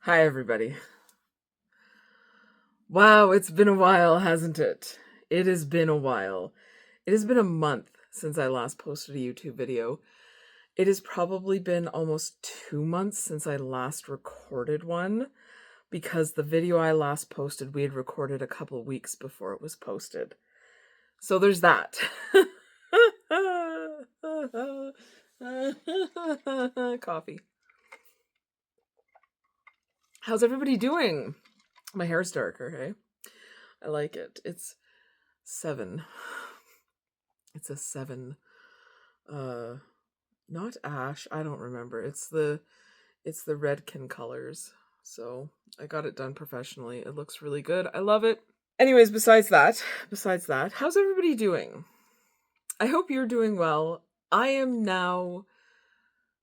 Hi, everybody. Wow, it's been a while, hasn't it? It has been a while. It has been a month since I last posted a YouTube video. It has probably been almost 2 months since I last recorded one because the video I last posted, we had recorded a couple of weeks before it was posted. So there's that. Coffee. How's everybody doing? My hair's darker, hey? I like it. It's 7. It's a 7. Not ash. I don't remember. It's the Redken colors. So I got it done professionally. It looks really good. I love it. Anyways, besides that, how's everybody doing? I hope you're doing well. I am now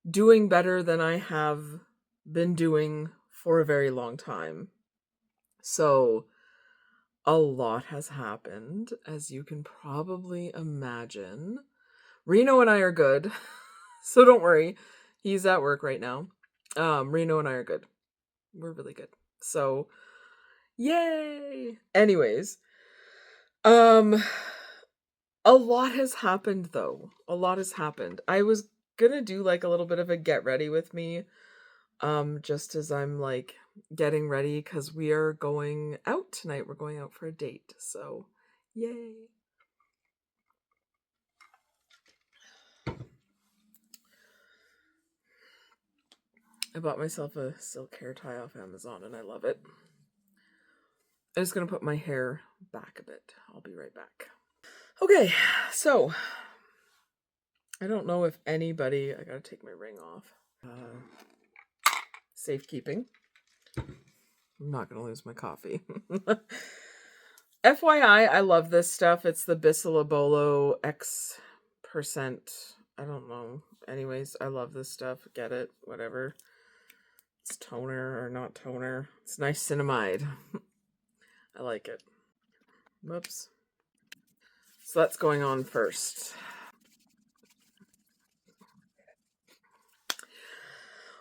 doing better than I have been doing for a very long time. So a lot has happened, as you can probably imagine. Reno and I are good, so don't worry. He's at work right now. Reno and I are good. We're really good. So, yay! Anyways, a lot has happened though. A lot has happened. I was gonna do like a little bit of a get ready with me, just as I'm like getting ready because we are going out tonight. We're going out for a date. So, yay. I bought myself a silk hair tie off Amazon and I love it. I'm just going to put my hair back a bit. I'll be right back. Okay, so I don't know if anybody... I got to take my ring off. Safekeeping. I'm not going to lose my coffee. FYI, I love this stuff. It's the Bisalabolo X%. I don't know. Anyways, I love this stuff. Get it? Whatever. It's toner or not toner. It's niacinamide. I like it. Whoops. So that's going on first.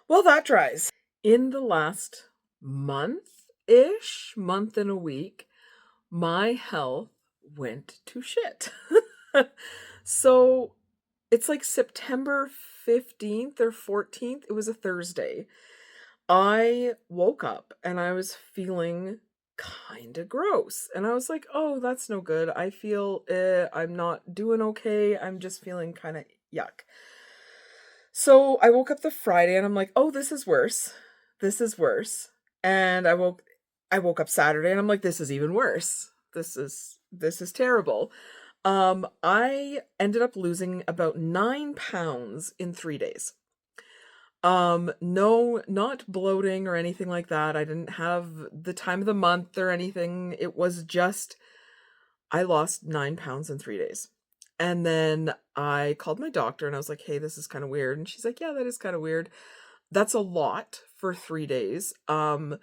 Well, that dries. In the last month-ish, month and a week, my health went to shit. So it's like September 15th or 14th. It was a Thursday. I woke up and I was feeling kind of gross. And I was like, oh, that's no good. I feel I'm not doing okay. I'm just feeling kind of yuck. So I woke up the Friday and I'm like, oh, this is worse. This is worse. And I woke up Saturday and I'm like, this is even worse. This is terrible. I ended up losing about 9 pounds in 3 days. No, not bloating or anything like that. I didn't have the time of the month or anything. It was just, I lost 9 pounds in 3 days. And then I called my doctor and I was like, hey, this is kind of weird. And she's like, yeah, that is kind of weird. That's a lot for 3 days. I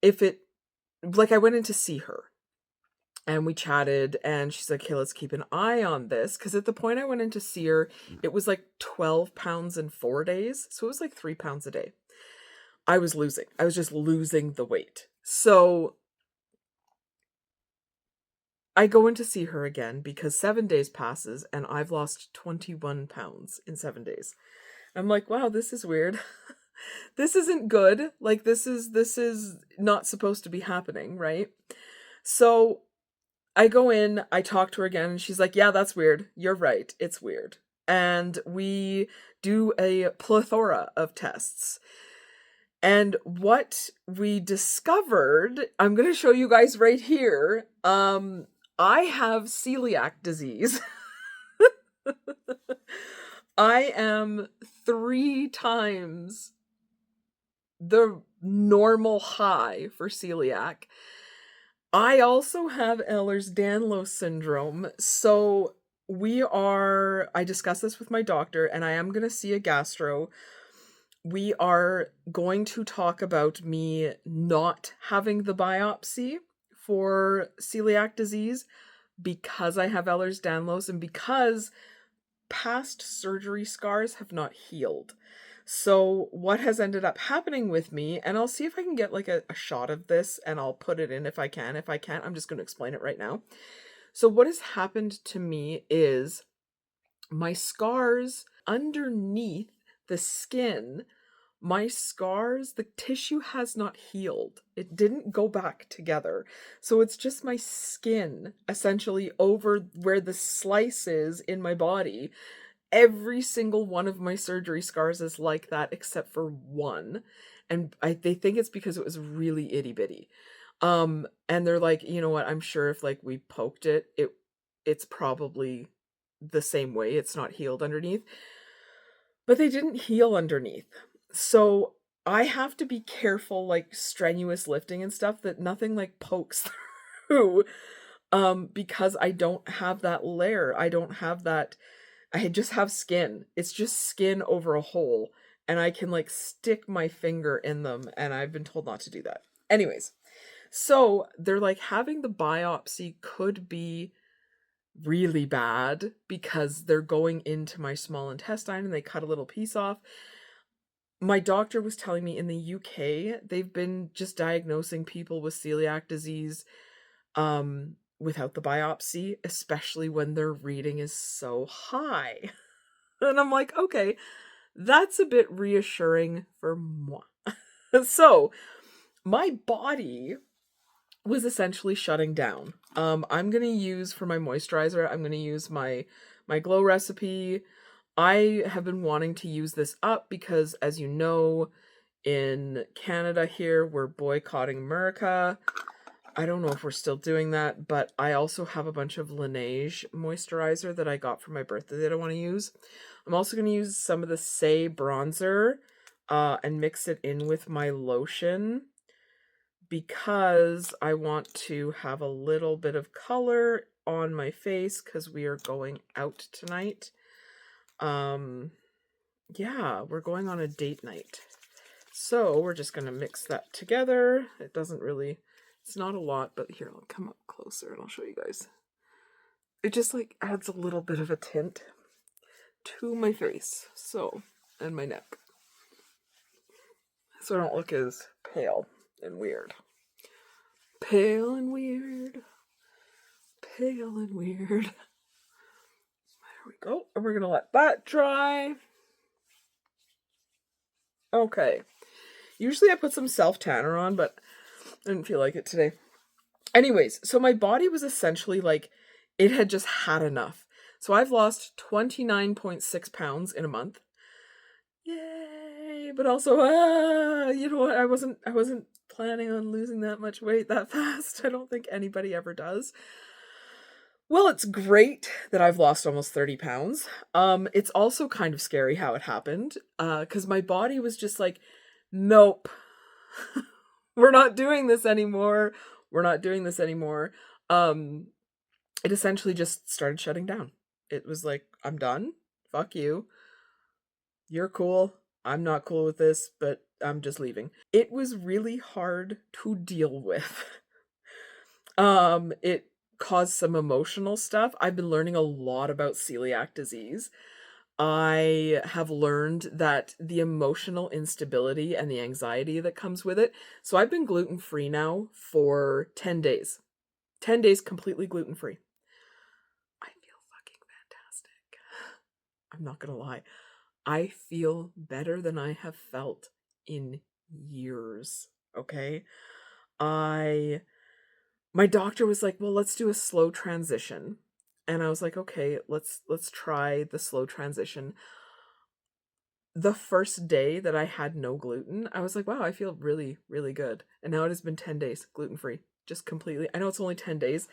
went in to see her and we chatted and she's like, hey, let's keep an eye on this. Cause at the point I went in to see her, it was like 12 pounds in 4 days. So it was like 3 pounds a day. I was just losing the weight. So I go in to see her again because 7 days passes and I've lost 21 pounds in 7 days. I'm like, wow, this is weird. This isn't good. Like this is not supposed to be happening, right? So I go in, I talk to her again, and she's like, yeah, that's weird. You're right. It's weird. And we do a plethora of tests. And what we discovered, I'm going to show you guys right here. I have celiac disease. I am 3 times the normal high for celiac. I also have Ehlers-Danlos syndrome. So I discussed this with my doctor and I am going to see a gastro. We are going to talk about me not having the biopsy for celiac disease because I have Ehlers-Danlos and because past surgery scars have not healed. So what has ended up happening with me, and I'll see if I can get like a shot of this and I'll put it in if I can. If I can't, I'm just going to explain it right now. So what has happened to me is my scars underneath the skin, my scars, the tissue has not healed. It didn't go back together. So it's just my skin essentially over where the slice is in my body. Every single one of my surgery scars is like that except for one. And they think it's because it was really itty bitty. And they're like, you know what, I'm sure if like we poked it's probably the same way. It's not healed underneath. But they didn't heal underneath. So I have to be careful, like strenuous lifting and stuff, that nothing like pokes through. Because I don't have that layer. I don't have that. I just have skin. It's just skin over a hole. And I can like stick my finger in them. And I've been told not to do that. Anyways, so they're like having the biopsy could be really bad because they're going into my small intestine and they cut a little piece off. My doctor was telling me in the UK, they've been just diagnosing people with celiac disease without the biopsy, especially when their reading is so high. And I'm like, okay, that's a bit reassuring for moi. So, my body was essentially shutting down. I'm going to use for my moisturizer, I'm going to use my Glow recipe. I have been wanting to use this up because, as you know, in Canada here, we're boycotting America. I don't know if we're still doing that, but I also have a bunch of Laneige moisturizer that I got for my birthday that I want to use. I'm also going to use some of the Say bronzer and mix it in with my lotion because I want to have a little bit of color on my face because we are going out tonight. Yeah, we're going on a date night. So we're just going to mix that together. It doesn't really, it's not a lot, but here, I'll come up closer and I'll show you guys. It just like adds a little bit of a tint to my face. So, and my neck. So I don't look as pale and weird. Pale and weird. Pale and weird. There we go. And we're going to let that dry. Okay. Usually I put some self-tanner on, but I didn't feel like it today. Anyways, so my body was essentially like, it had just had enough. So I've lost 29.6 pounds in a month. Yay! But also, you know what? I wasn't planning on losing that much weight that fast. I don't think anybody ever does. Well, it's great that I've lost almost 30 pounds. It's also kind of scary how it happened. Because my body was just like, nope. We're not doing this anymore. We're not doing this anymore. It essentially just started shutting down. It was like, I'm done. Fuck you. You're cool. I'm not cool with this, but I'm just leaving. It was really hard to deal with. It caused some emotional stuff. I've been learning a lot about celiac disease. I have learned that the emotional instability and the anxiety that comes with it. So I've been gluten-free now for 10 days. 10 days completely gluten-free. I feel fucking fantastic. I'm not gonna lie. I feel better than I have felt in years, okay? My doctor was like, well, let's do a slow transition. And I was like, okay, let's try the slow transition. The first day that I had no gluten, I was like, wow, I feel really, really good. And now it has been 10 days gluten-free, just completely. I know it's only 10 days,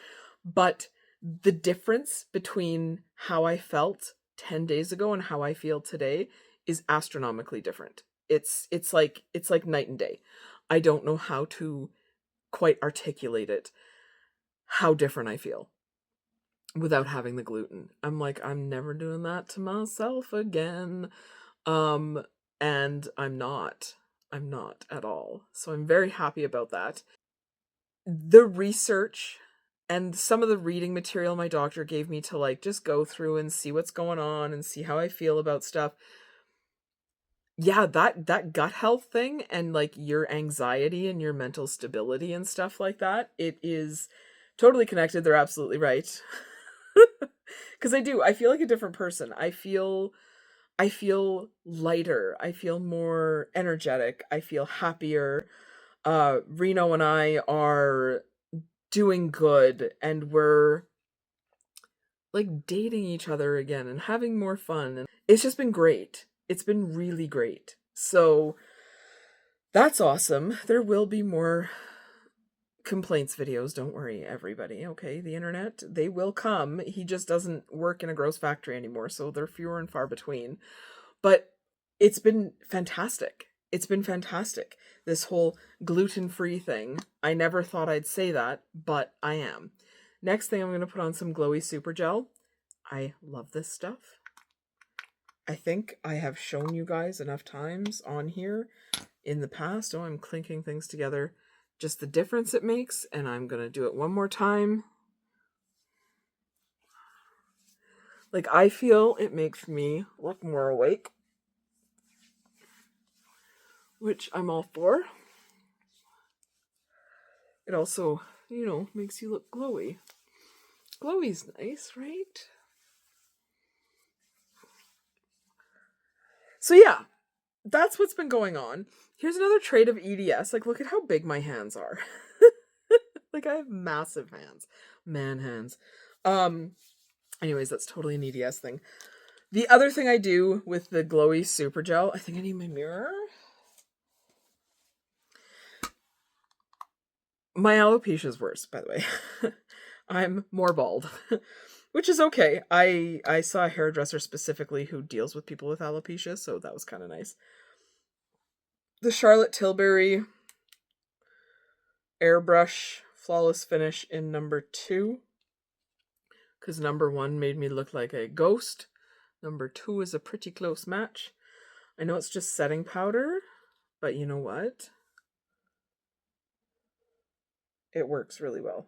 but the difference between how I felt 10 days ago and how I feel today is astronomically different. It's like night and day. I don't know how to quite articulate it, how different I feel without having the gluten. I'm like, I'm never doing that to myself again. And I'm not at all. So I'm very happy about that. The research and some of the reading material my doctor gave me to like just go through and see what's going on and see how I feel about stuff. yeah, that gut health thing and like your anxiety and your mental stability and stuff like that, it is totally connected. They're absolutely right. Because I feel like a different person. I feel lighter. I feel more energetic. I feel happier. Reno and I are doing good, and we're like dating each other again and having more fun, and it's just been great. It's been really great. So that's awesome. There will be more complaints videos, don't worry everybody. Okay, the internet, they will come. He just doesn't work in a gross factory anymore, so they're fewer and far between. But it's been fantastic. It's been fantastic. This whole gluten-free thing. I never thought I'd say that, but I am. Next thing, I'm going to put on some glowy super gel. I love this stuff. I think I have shown you guys enough times on here in the past. Oh, I'm clinking things together. Just the difference it makes, and I'm going to do it one more time. Like, I feel it makes me look more awake, which I'm all for. It also, makes you look glowy. Glowy's nice, right? So yeah, that's what's been going on. Here's another trait of EDS. Like, look at how big my hands are. Like, I have massive hands. Man hands. Anyways, that's totally an EDS thing. The other thing I do with the glowy super gel, I think I need my mirror. My alopecia is worse, by the way. I'm more bald, which is okay. I saw a hairdresser specifically who deals with people with alopecia, so that was kind of nice. The Charlotte Tilbury Airbrush Flawless Finish in number 2, because number 1 made me look like a ghost. Number 2 is a pretty close match. I know it's just setting powder, but you know what? It works really well.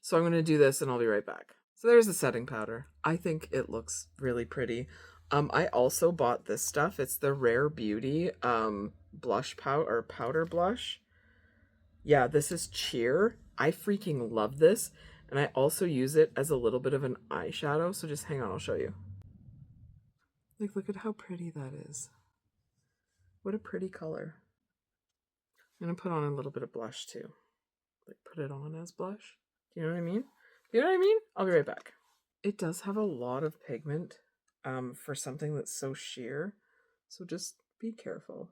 So I'm going to do this and I'll be right back. So there's the setting powder. I think it looks really pretty. I also bought this stuff. It's the Rare Beauty blush powder blush. Yeah, this is Cheer. I freaking love this. And I also use it as a little bit of an eyeshadow. So just hang on, I'll show you. Like, look at how pretty that is. What a pretty color. I'm going to put on a little bit of blush too. Like, put it on as blush. Do you know what I mean? Do you know what I mean? I'll be right back. It does have a lot of pigment for something that's so sheer. So just be careful.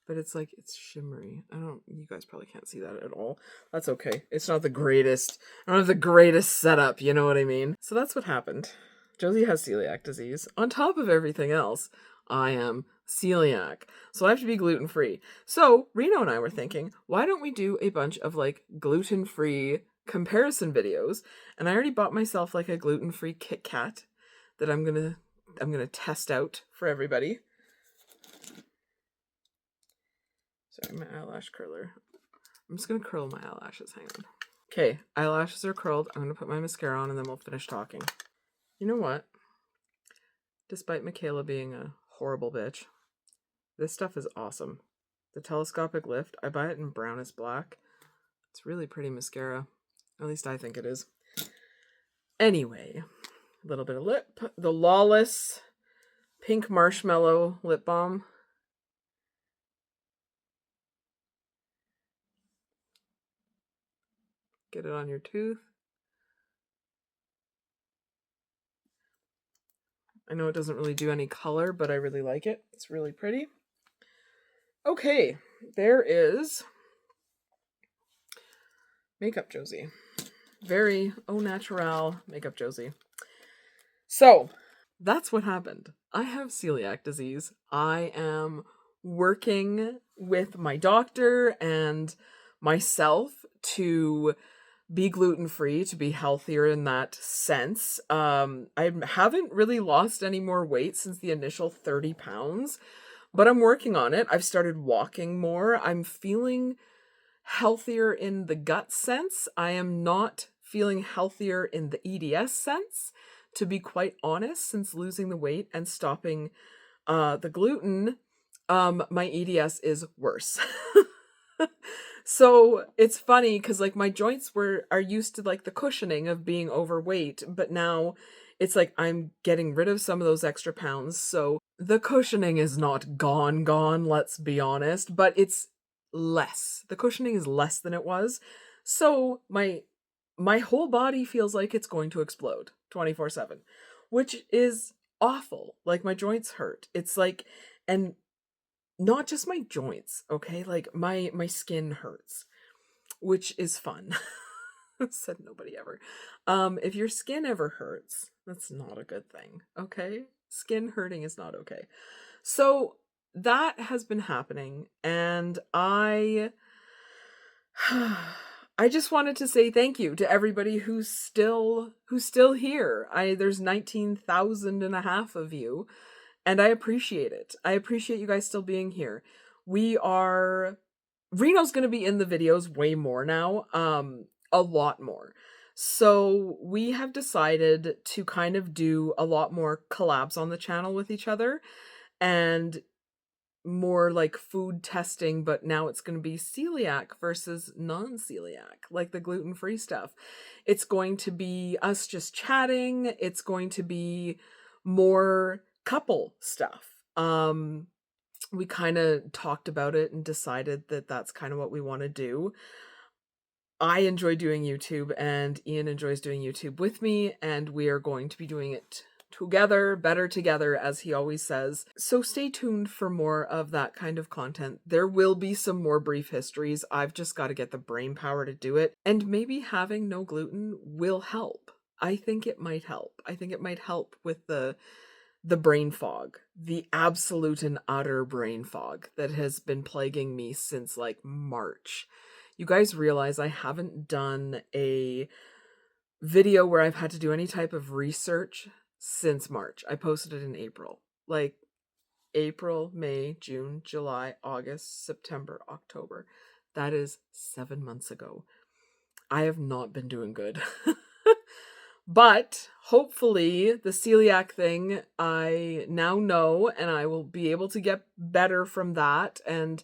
But it's like, it's shimmery. You guys probably can't see that at all. That's okay. It's not the greatest. I don't have the greatest setup, you know what I mean? So that's what happened. Josie has celiac disease. On top of everything else, I am celiac. So I have to be gluten-free. So Reno and I were thinking, why don't we do a bunch of like gluten-free comparison videos? And I already bought myself like a gluten-free Kit Kat that I'm gonna test out for everybody. Sorry, my eyelash curler. I'm just gonna curl my eyelashes. Hang on. Okay, eyelashes are curled. I'm gonna put my mascara on and then we'll finish talking. You know what? Despite Michaela being a horrible bitch, this stuff is awesome. The telescopic lift, I buy it in brown is black. It's really pretty mascara. At least I think it is. Anyway, a little bit of lip. The Lawless Pink Marshmallow Lip Balm. Get it on your tooth. I know it doesn't really do any color, but I really like it. It's really pretty. Okay, there is Makeup Josie. Very au naturel Makeup Josie. So, that's what happened. I have celiac disease. I am working with my doctor and myself to be gluten-free, to be healthier in that sense. I haven't really lost any more weight since the initial 30 pounds, but I'm working on it. I've started walking more. I'm feeling healthier in the gut sense. I am not feeling healthier in the EDS sense, to be quite honest, since losing the weight and stopping The gluten, my EDS is worse. So it's funny because like my joints are used to like the cushioning of being overweight, but now it's like I'm getting rid of some of those extra pounds. So the cushioning is not gone, let's be honest, but it's less. The cushioning is less than it was. So my whole body feels like it's going to explode 24/7, which is awful. Like my joints hurt. It's like, and not just my joints, okay? Like my skin hurts, which is fun. Said nobody ever. If your skin ever hurts, that's not a good thing, okay? Skin hurting is not okay. So that has been happening, and I just wanted to say thank you to everybody who's still here. There's 19,000 and a half of you, and I appreciate it. I appreciate you guys still being here. Reno's going to be in the videos way more now, a lot more. So we have decided to kind of do a lot more collabs on the channel with each other, and more like food testing, but now it's going to be celiac versus non-celiac, like the gluten-free stuff. It's going to be us just chatting. It's going to be more couple stuff. We kind of talked about it and decided that that's kind of what we want to do. I enjoy doing YouTube, and Ian enjoys doing YouTube with me, and we are going to be doing it together, better together, as he always says. So stay tuned for more of that kind of content. There will be some more brief histories. I've just got to get the brain power to do it. And maybe having no gluten will help. I think it might help. I think it might help with the brain fog, the absolute and utter brain fog that has been plaguing me since like March. You guys realize I haven't done a video where I've had to do any type of research since March. I posted it in April. Like April, May, June, July, August, September, October. That is 7 months ago. I have not been doing good. But hopefully the celiac thing I now know, and I will be able to get better from that and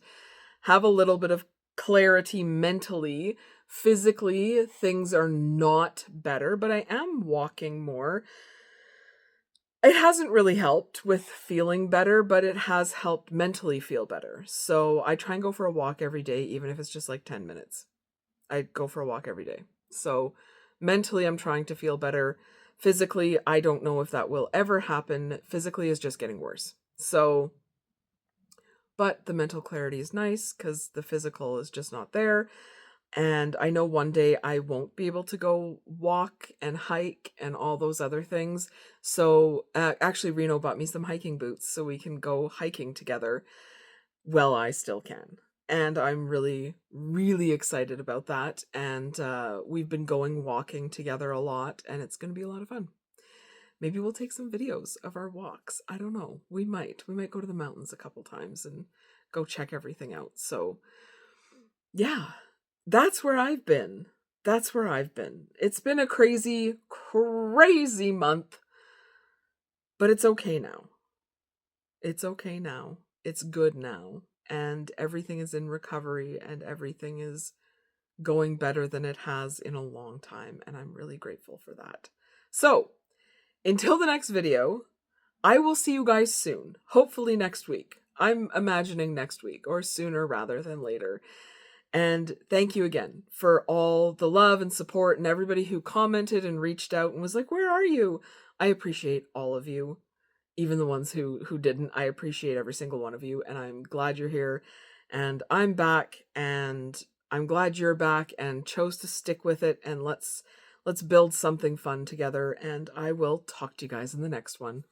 have a little bit of clarity mentally. Physically, things are not better, but I am walking more. It hasn't really helped with feeling better, but it has helped mentally feel better. So I try and go for a walk every day, even if it's just like 10 minutes. I go for a walk every day. So mentally, I'm trying to feel better. Physically, I don't know if that will ever happen. Physically is just getting worse. So, but the mental clarity is nice because the physical is just not there. And I know one day I won't be able to go walk and hike and all those other things. So actually, Reno bought me some hiking boots so we can go hiking together. Well, I still can. And I'm really, really excited about that. And we've been going walking together a lot, and it's going to be a lot of fun. Maybe we'll take some videos of our walks. I don't know. We might. We might go to the mountains a couple times and go check everything out. So, yeah, that's where I've been. That's where I've been. It's been a crazy, crazy month, but it's okay now. It's okay now. It's good now. And everything is in recovery, and everything is going better than it has in a long time. And I'm really grateful for that. So, until the next video, I will see you guys soon. Hopefully next week. I'm imagining next week, or sooner rather than later. And thank you again for all the love and support and everybody who commented and reached out and was like, "Where are you?" I appreciate all of you. Even the ones who didn't. I appreciate every single one of you, and I'm glad you're here, and I'm back, and I'm glad you're back and chose to stick with it, and let's build something fun together, and I will talk to you guys in the next one.